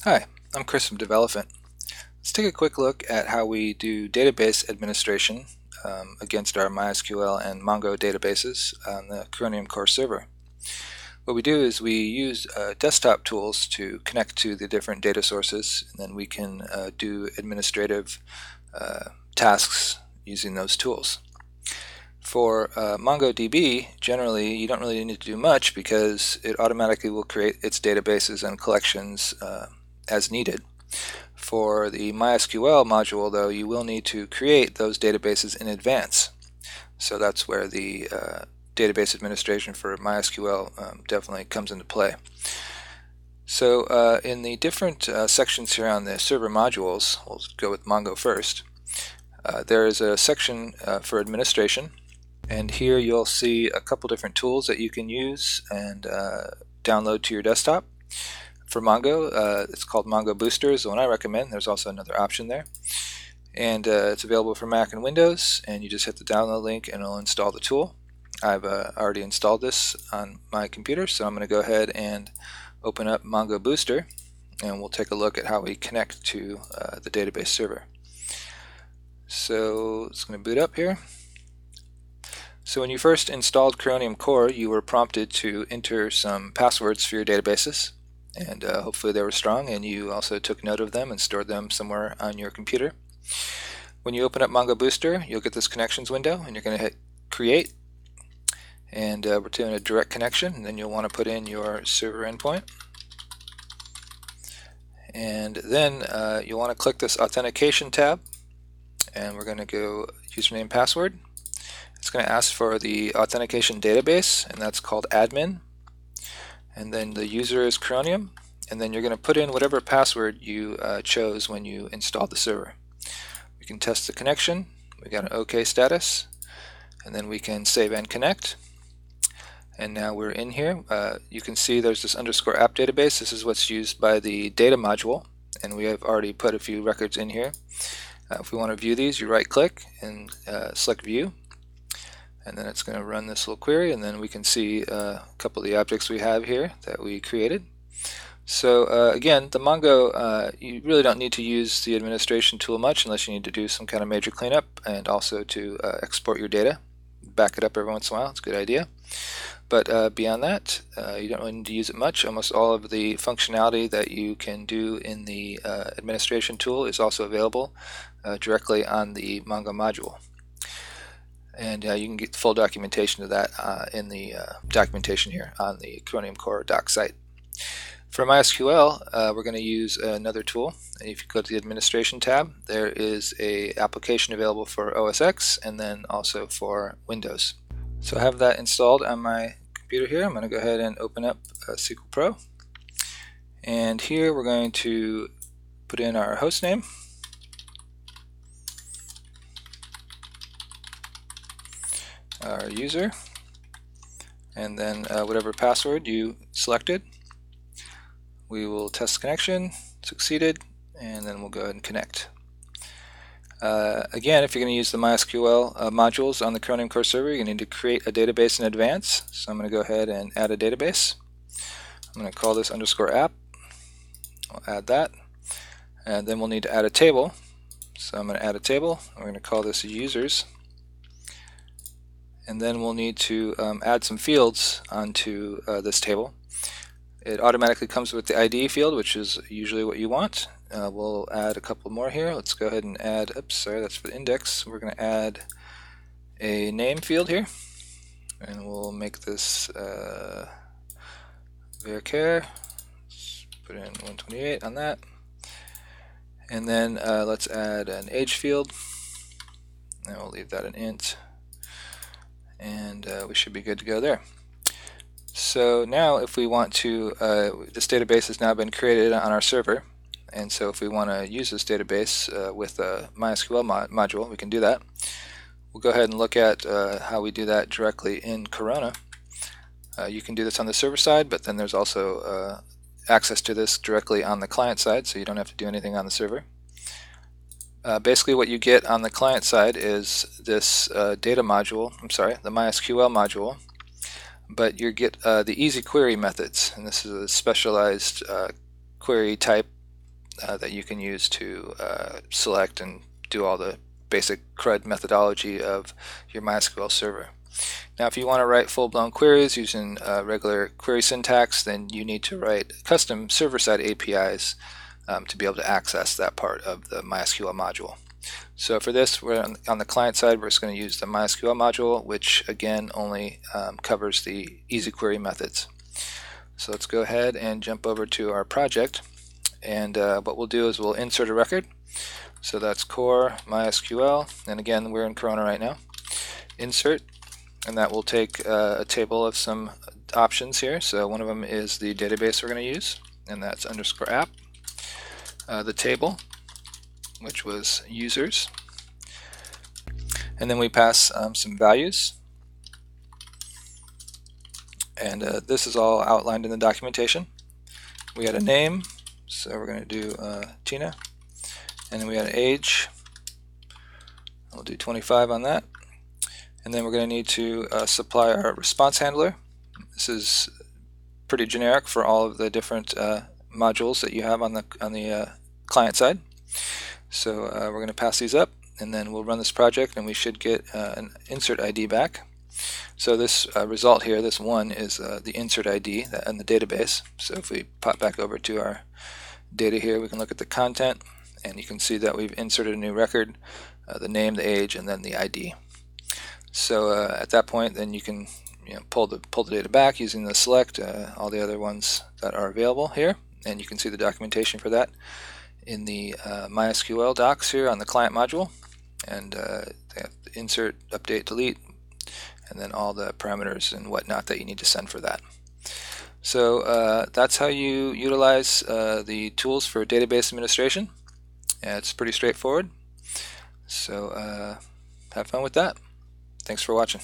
Hi, I'm Chris from Development. Let's take a quick look at how we do database administration against our MySQL and Mongo databases on the Coronium Core server. What we do is we use desktop tools to connect to the different data sources, and then we can do administrative tasks using those tools. For MongoDB, generally you don't really need to do much because it automatically will create its databases and collections as needed. For the MySQL module, though, you will need to create those databases in advance. So that's where the database administration for MySQL definitely comes into play. So in the different sections here on the server modules, we'll go with Mongo first. There is a section for administration, and here you'll see a couple different tools that you can use and download to your desktop. For Mongo, it's called Mongo Booster is the one I recommend. There's also another option there. And it's available for Mac and Windows, and you just hit the download link and it'll install the tool. I've already installed this on my computer, so I'm going to go ahead and open up Mongo Booster, and we'll take a look at how we connect to the database server. So it's going to boot up here. So when you first installed Coronium Core, you were prompted to enter some passwords for your databases, and hopefully they were strong and you also took note of them and stored them somewhere on your computer. When you open up Mongo Booster, you'll get this connections window, and you're going to hit create, and we're doing a direct connection, and then you'll want to put in your server endpoint, and then you'll want to click this authentication tab, and we're going to go username password. It's going to ask for the authentication database, and that's called admin, and then the user is Coronium, and then you're going to put in whatever password you chose when you installed the server. We can test the connection. We got an OK status, and then we can save and connect, and now we're in here. You can see there's this underscore app database. This is what's used by the data module, and we have already put a few records in here. If we want to view these, you right click and select view, and then it's going to run this little query, and then we can see a couple of the objects we have here that we created. So again, the Mongo, you really don't need to use the administration tool much unless you need to do some kind of major cleanup, and also to export your data. Back it up every once in a while, it's a good idea. But beyond that, you don't really need to use it much. Almost all of the functionality that you can do in the administration tool is also available directly on the Mongo module. And you can get full documentation of that in the documentation here on the Coronium Core doc site. For MySQL, we're going to use another tool. If you go to the administration tab, there is an application available for OS X and then also for Windows. So I have that installed on my computer here. I'm going to go ahead and open up SQL Pro. And here we're going to put in our host name. Our user, and then whatever password you selected. We will test connection, succeeded, and then we'll go ahead and connect. Again, if you're going to use the MySQL modules on the Coronium Core server, you need to create a database in advance. So I'm going to go ahead and add a database. I'm going to call this underscore app. I'll add that, and then we'll need to add a table. So I'm going to add a table. We're going to call this users. And then we'll need to add some fields onto this table. It automatically comes with the ID field, which is usually what you want. We'll add a couple more here. Let's go ahead and add, oops, sorry, that's for the index. We're going to add a name field here, and we'll make this varchar. Let's put in 128 on that. And then let's add an age field, and we'll leave that an int. And we should be good to go there. So now if we want to, this database has now been created on our server, and so if we want to use this database with a MySQL module, we can do that. We'll go ahead and look at how we do that directly in Corona. You can do this on the server side, but then there's also access to this directly on the client side, so you don't have to do anything on the server. Basically what you get on the client side is this data module, the MySQL module, but you get the easy query methods, and this is a specialized query type that you can use to select and do all the basic CRUD methodology of your MySQL server. Now, if you want to write full-blown queries using regular query syntax, then you need to write custom server-side APIs to be able to access that part of the MySQL module. So for this, we're on the client side, we're just going to use the MySQL module, which again only covers the easy query methods. So let's go ahead and jump over to our project, and what we'll do is we'll insert a record. So that's core MySQL, and again we're in Corona right now. Insert, and that will take a table of some options here. So one of them is the database we're going to use, and that's _app. The table, which was users, and then we pass some values, and this is all outlined in the documentation. We had a name, so we're going to do Tina, and then we had an age. We'll do 25 on that, and then we're going to need to supply our response handler. This is pretty generic for all of the different modules that you have on the client side. So we're going to pass these up, and then we'll run this project, and we should get an insert ID back. So this result here, this one, is the insert ID in the database. So if we pop back over to our data here, we can look at the content, and you can see that we've inserted a new record, the name, the age, and then the ID. So at that point, then you can pull the data back using the select, all the other ones that are available here, and you can see the documentation for that in the MySQL docs here on the client module, and they have the insert, update, delete, and then all the parameters and whatnot that you need to send for that. So that's how you utilize the tools for database administration. It's pretty straightforward. So have fun with that. Thanks for watching.